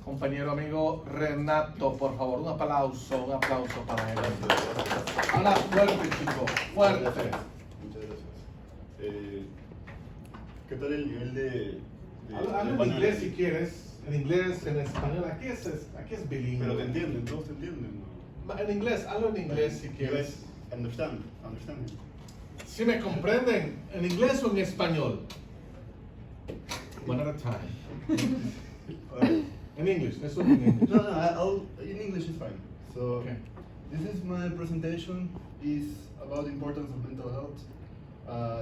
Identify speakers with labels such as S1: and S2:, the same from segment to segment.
S1: compañero amigo Renato, por favor, un aplauso para él. Ahora fuerte, chico, fuerte.
S2: Muchas gracias. ¿Qué tal el nivel de
S1: Habla en
S2: español?
S1: inglés si quieres, en inglés, en español, aquí es bilingüe.
S2: Pero te entienden, todos te entienden, ¿no?
S1: En inglés, hablo en inglés si
S2: You
S1: quieres.
S2: guys understand me.
S1: Si me comprenden, en inglés o en español. One at a time.
S2: Alright.
S1: En English, eso es en English.
S2: No, in English is fine. So,
S1: Okay.
S2: this is my presentation. Is about the importance of mental health.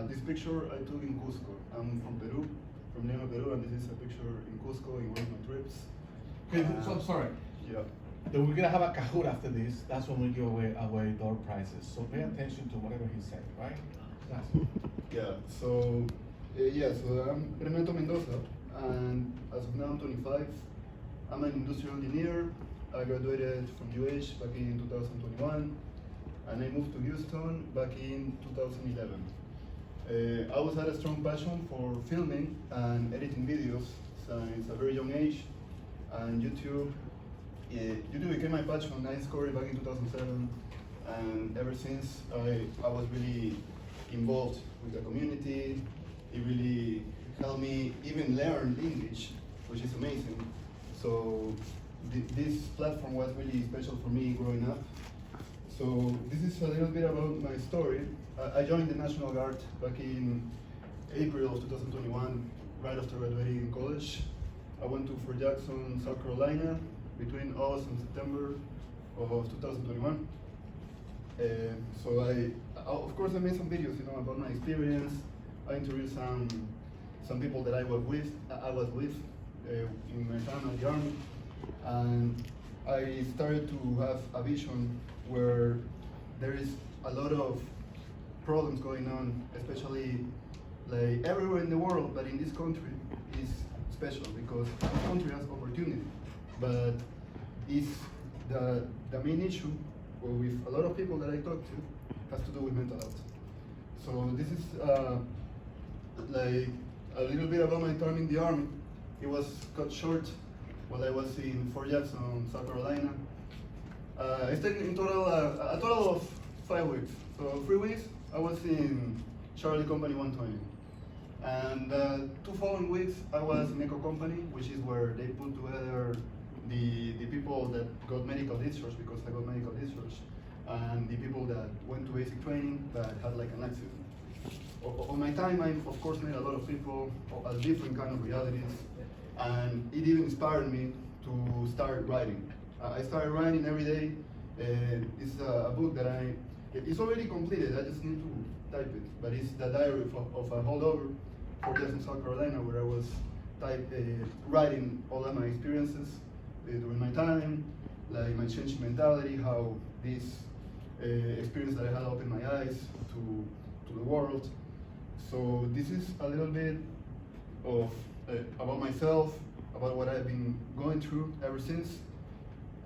S2: This picture I took in Cusco. I'm from Peru, from Lima, Peru, and this is a picture in Cusco in one of my trips.
S1: Okay, so I'm sorry.
S2: Yeah.
S1: Then we're gonna have a Kahoot after this. That's when we give away door prizes. So pay attention to whatever he's saying, right? That's
S2: Yeah, so I'm Renato Mendoza, and as of now I'm 25. I'm an industrial engineer. I graduated from UH back in 2021, and I moved to Houston back in 2011. I always had a strong passion for filming and editing videos since a very young age, and YouTube became my passion. I discovered it back in 2007, and ever since I was really involved with the community. It really helped me even learn English, which is amazing. So this platform was really special for me growing up. So this is a little bit about my story. I joined the National Guard back in April of 2021, right after graduating in college. I went to Fort Jackson, South Carolina, between August and September of 2021. So of course, I made some videos, about my experience. I interviewed some people that I was with in my time at the army, and I started to have a vision where there is a lot of problems going on, especially like everywhere in the world, but in this country is special because this country has opportunity, but it's the main issue with a lot of people that I talk to has to do with mental health. So this is like a little bit about my time in the army. It was cut short while I was in Fort Jackson, South Carolina. I stayed in total a total of 5 weeks. So 3 weeks I was in Charlie Company 120, and 2 following weeks I was in Echo Company, which is where they put together the people that got medical discharge, because I got medical discharge, and the people that went to basic training that had like an accident. On my time, I of course met a lot of people of different kind of realities, and it even inspired me to start writing. I started writing every day. It's a book that it's already completed. I just need to type it, but it's the diary of a holdover for Jackson, South Carolina, where I was writing all of my experiences during my time, like my changing mentality, how this experience that I had opened my eyes to the world. So this is a little bit of about myself, about what I've been going through ever since,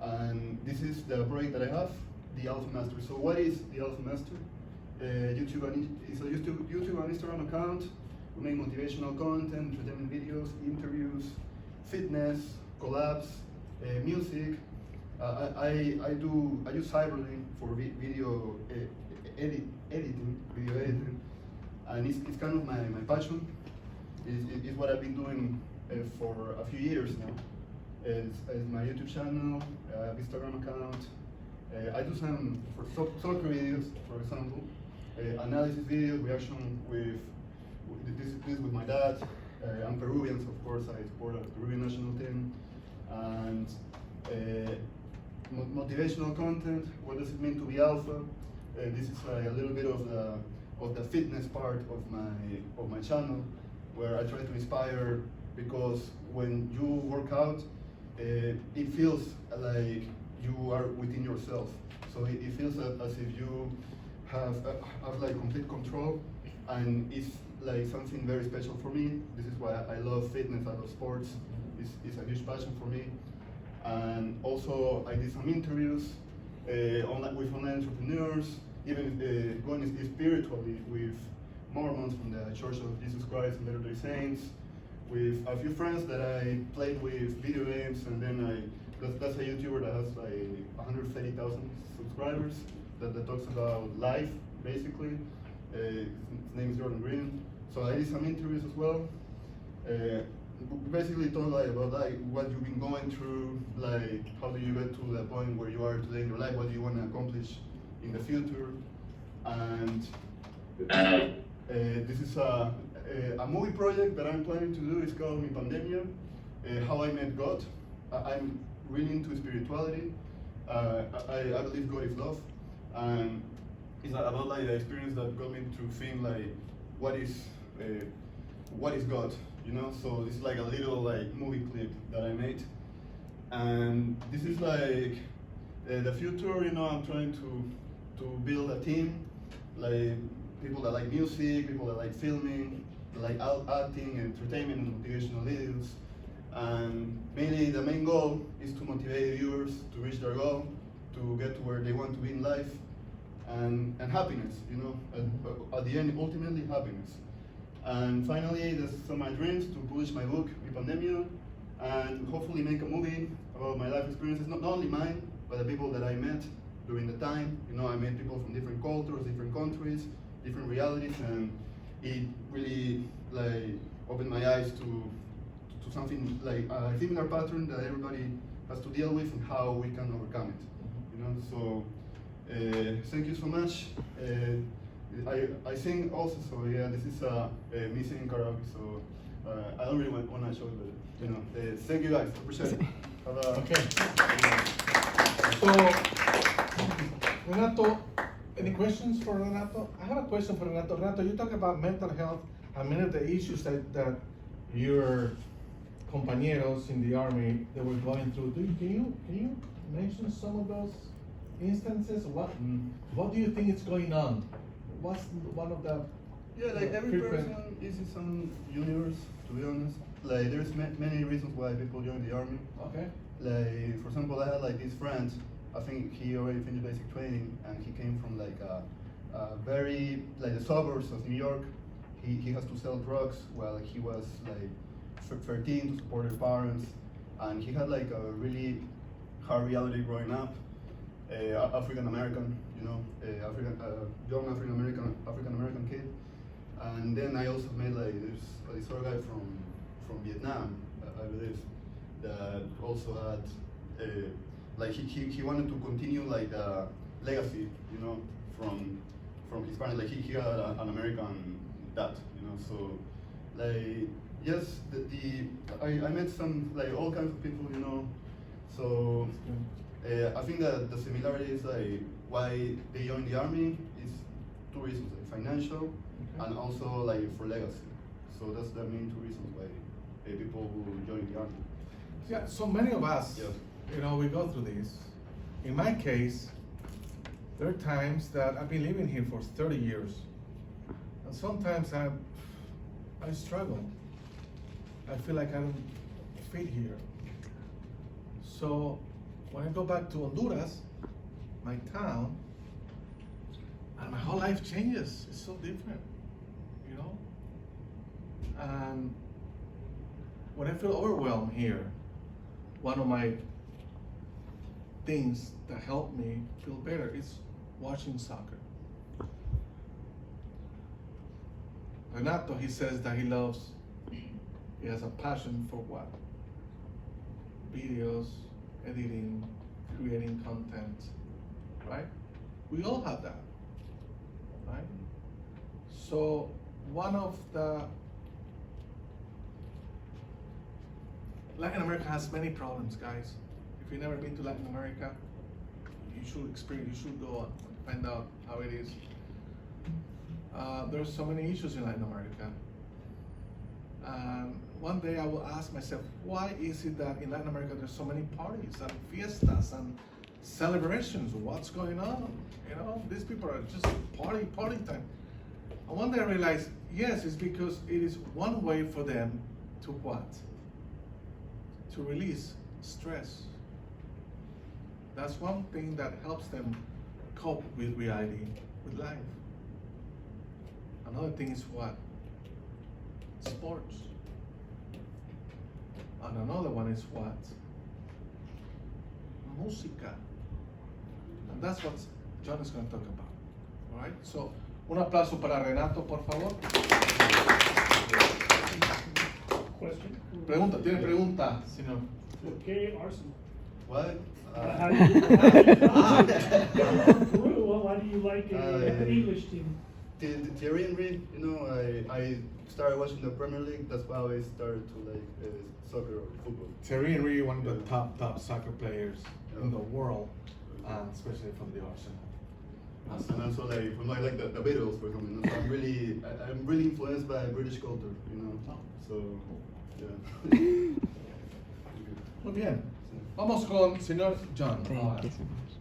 S2: and this is the project that I have, the Alpha Master. So what is the Alpha Master? It's a YouTube and Instagram account. We make motivational content, entertainment videos, interviews, fitness, collabs, music. I use Cyberlink for video editing, and it's kind of my passion. It's what I've been doing for a few years now. It's my YouTube channel, Instagram account. I do some soccer videos, for example, analysis videos, reaction with this with my dad. I'm Peruvian, so of course I support a Peruvian national team, and motivational content. What does it mean to be alpha? This is a little bit of the fitness part of my channel, where I try to inspire, because when you work out, it feels like you are within yourself. So it feels as if you have like complete control, and it's like something very special for me. This is why I love fitness, I love sports. It's a huge passion for me. And also I did some interviews with online entrepreneurs, even going spiritually with Mormons from the Church of Jesus Christ and Latter-day Saints, with a few friends that I played with video games, and then that's a YouTuber that has like 130,000 subscribers that talks about life, basically. His name is Jordan Green. So I did some interviews as well. Basically talk like about like what you've been going through, like how do you get to the point where you are today in your life, what do you want to accomplish in the future, and this is a movie project that I'm planning to do. It's called Mi Pandemia, How I Met God. I'm really into spirituality. I believe God is love, and it's about like the experience that got me to think like what is God, you know? So it's like a little like movie clip that I made, and this is like the future. You know, I'm trying to build a team, like people that like music, people that like filming, that like acting, entertainment, and motivational videos. And mainly the main goal is to motivate viewers to reach their goal, to get to where they want to be in life, and happiness, you know, at the end, ultimately happiness. And finally, this are my dreams, to publish my book, Mi Pandemia, and hopefully make a movie about my life experiences, not only mine, but the people that I met during the time. You know, I met people from different cultures, different countries, different realities, and it really like opened my eyes to something like a similar pattern that everybody has to deal with and how we can overcome it. You know, so thank you so much. I sing also, so yeah, this is me singing karaoke, so I don't really want to show it, but you know, thank you guys, appreciate it.
S1: Okay. So, Renato, any questions for Renato? I have a question for Renato. Renato, you talk about mental health and many of the issues that your compañeros in the army they were going through. Can you mention some of those instances? What do you think is going on? What's one of the
S2: like every person is in some universe, to be honest. Like there's many reasons why people join the army.
S1: Okay.
S2: Like for example, I had like this friend. I think he already finished basic training, and he came from like a very like the suburbs of New York. He has to sell drugs while he was like 13 to support his parents, and he had like a really hard reality growing up. African American, you know, young African American kid, and then I also met like this other guy from Vietnam, I believe, that also had like he wanted to continue like the legacy, you know, from his parents. Like he had an American dad, you know, so like yes, I met some like all kinds of people, you know, so. I think that the similarity is like why they join the army is two reasons, like financial and also like for legacy. So that's the main two reasons why people will join the army.
S1: Yeah, so many of us,
S2: Yes.
S1: you know, we go through this. In my case, there are times that I've been living here for 30 years, and sometimes I struggle. I feel like I don't fit here. So when I go back to Honduras, my town, and my whole life changes. It's so different, you know? And when I feel overwhelmed here, one of my things that help me feel better is watching soccer. Renato, he says that he has a passion for what? Videos, editing, creating content, right? We all have that, right? So one of the, Latin America has many problems, guys. If you've never been to Latin America, you should go and find out how it is. There's so many issues in Latin America. One day I will ask myself, why is it that in Latin America there's so many parties and fiestas and celebrations? What's going on? You know, these people are just party time. And one day I realized, yes, it's because it is one way for them to what? To release stress. That's one thing that helps them cope with reality, with life. Another thing is what? Sports. And another one is what? Música. And that's what John is going to talk about. All right? So, un aplauso para Renato, por favor.
S3: Question?
S1: Pregunta, ¿tiene pregunta, señor?
S3: ¿Por qué Arsenal?
S2: What?
S3: How do you, from Peru, well, why do you like an English team?
S2: Thierry Henry, you know, I started watching the Premier League. That's why I started to like soccer or football.
S1: Thierry Henry, one of the top soccer players in the world, and especially from the Arsenal.
S2: And also like from like the Beatles, for example. You know? So I'm really influenced by British culture, you know. So yeah.
S1: Muy bien. Vamos con señor John.
S4: Thank you so much.